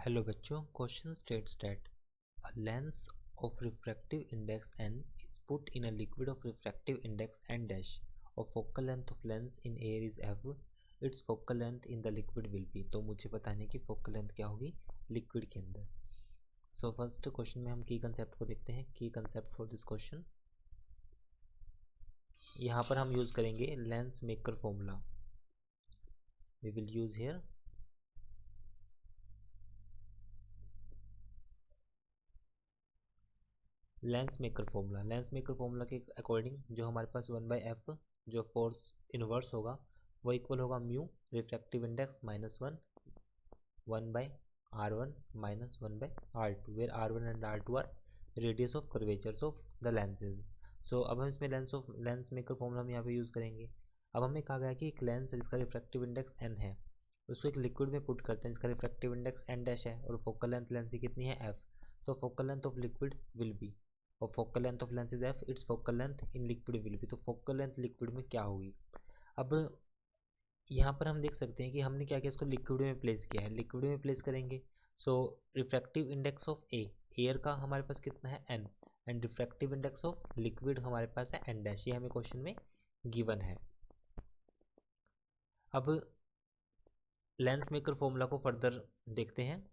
Hello बच्चों, question states that a lens of refractive index n is put in a liquid of refractive index n dash of focal length of lens in air is f. its focal length in the liquid will be। तो मुझे बताने की focal length क्या होगी liquid के अंदर। So first question में हम की कंसेप्ट को देखते हैं। की कंसेप्ट फॉर दिस क्वेश्चन, यहाँ पर हम यूज करेंगे lens maker formula. We will use here lens maker formula. Lens maker formula के अकॉर्डिंग जो हमारे पास 1/f जो फोर्स इनवर्स होगा वो इक्वल होगा mu refractive index -1 1/r1 -1/r2 where r1 and r2 are radius of curvatures of the lenses. So अब हम इसमें लेंस मेकर फॉर्मूला हम यहाँ पे यूज़ करेंगे। अब हमें कहा गया कि एक लेंस है जिसका रिफ्रैक्टिव इंडेक्स n है, उसको एक लिक्विड में पुट करते हैं जिसका रिफ्रैक्टिव इंडेक्स n डैश है और फोकल लेंथ लेंस की कितनी है f। तो focal length of liquid will be, और focal length of lens is F, it's focal length in liquid will be. तो फोकल लेंथ लिक्विड में क्या होगी। अब यहाँ पर हम देख सकते हैं कि हमने क्या किया, इसको लिक्विड में प्लेस किया है। लिक्विड में प्लेस करेंगे सो रिफ्रैक्टिव इंडेक्स ऑफ एयर का हमारे पास कितना है n, and refractive index of liquid हमारे पास है n डैश। ये हमें क्वेश्चन में गिवन है। अब लेंस मेकर फॉर्मूला को फर्दर देखते हैं।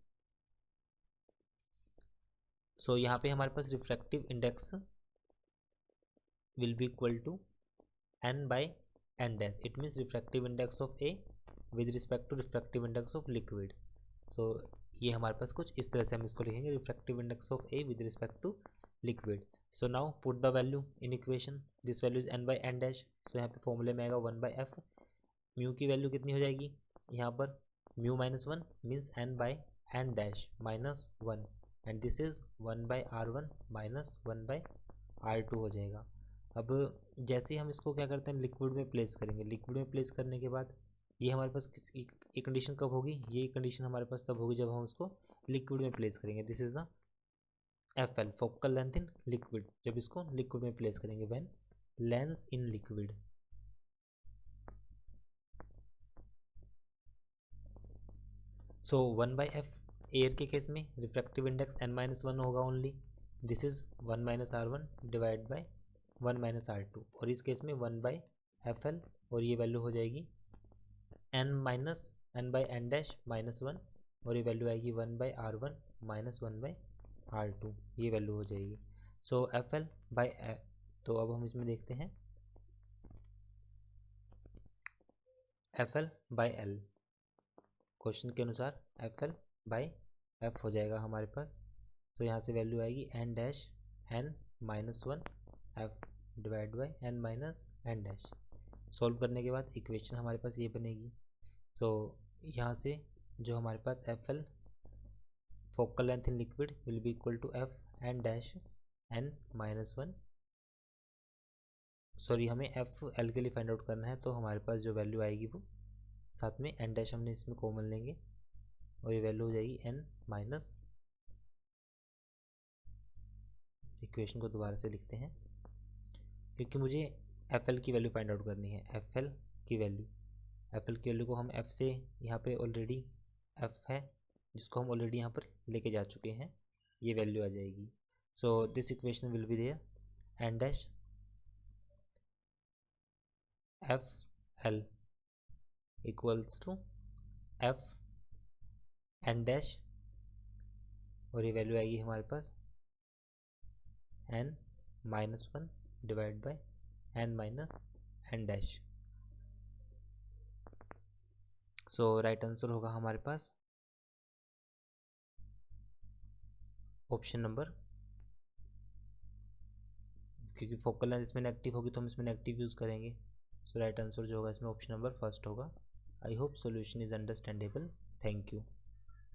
सो यहाँ पे हमारे पास refractive index will be equal to n by n dash. It means refractive index of A with respect to refractive index of liquid. So ये हमारे पास कुछ इस तरह से हम इसको लिखेंगे, refractive index of A with respect to liquid. So now put the value in equation. This value is n by n dash. So यहाँ पे फॉर्मूले में आएगा 1/f। म्यू की वैल्यू कितनी हो जाएगी यहाँ पर, mu -1 means n by n dash -1 and this is 1/r1 -1/r2 हो जाएगा। अब जैसे हम इसको क्या करते हैं लिक्विड में प्लेस करेंगे। लिक्विड में प्लेस करने के बाद ये हमारे पास ये कंडीशन कब होगी, ये कंडीशन हमारे पास तब होगी जब हम उसको लिक्विड में प्लेस करेंगे। This is the FL focal length in liquid, जब इसको लिक्विड में प्लेस करेंगे when lens in liquid. So 1/f air के केस में रिफ्रैक्टिव इंडेक्स n-1 होगा only. This is 1 - r1 divide by 1 - r2, और इस केस में 1/fl, और ये वैल्यू हो जाएगी n by n डैश -1, और ये वैल्यू आएगी 1/r1 -1/r2, ये वैल्यू हो जाएगी। सो FL बाय, तो अब हम इसमें देखते हैं FL बाय L। क्वेश्चन के अनुसार FL बाय F हो जाएगा हमारे पास। तो यहाँ से वैल्यू आएगी n dash n-1 F divide by n minus n dash. Solve करने के बाद इक्वेशन हमारे पास ये बनेगी। सो यहाँ से जो हमारे पास FL focal length in liquid will be equal to F n dash n-1। Sorry, हमें FL के लिए फाइंड आउट करना है, तो हमारे पास जो वैल्यू आएगी वो साथ में n डैश हमने इसमें कॉमन लेंगे, और ये वैल्यू हो जाएगी n-। इक्वेशन को दोबारा से लिखते हैं क्योंकि मुझे FL की वैल्यू फाइंड आउट करनी है। FL की वैल्यू को हम F से, यहाँ पे ऑलरेडी F है जिसको हम ऑलरेडी यहाँ पर लेके जा चुके हैं, ये वैल्यू आ जाएगी। So this equation will be there n dash FL equals to F n dash, और ये वैल्यू आएगी हमारे पास n-1 divide by n-n dash. So right answer होगा हमारे पास ऑप्शन नंबर, क्योंकि फोकल लेंथ इसमें नेगेटिव होगी तो हम इसमें नेगेटिव यूज़ करेंगे। सो राइट आंसर जो होगा इसमें ऑप्शन नंबर फर्स्ट होगा। I hope solution is understandable. Thank you.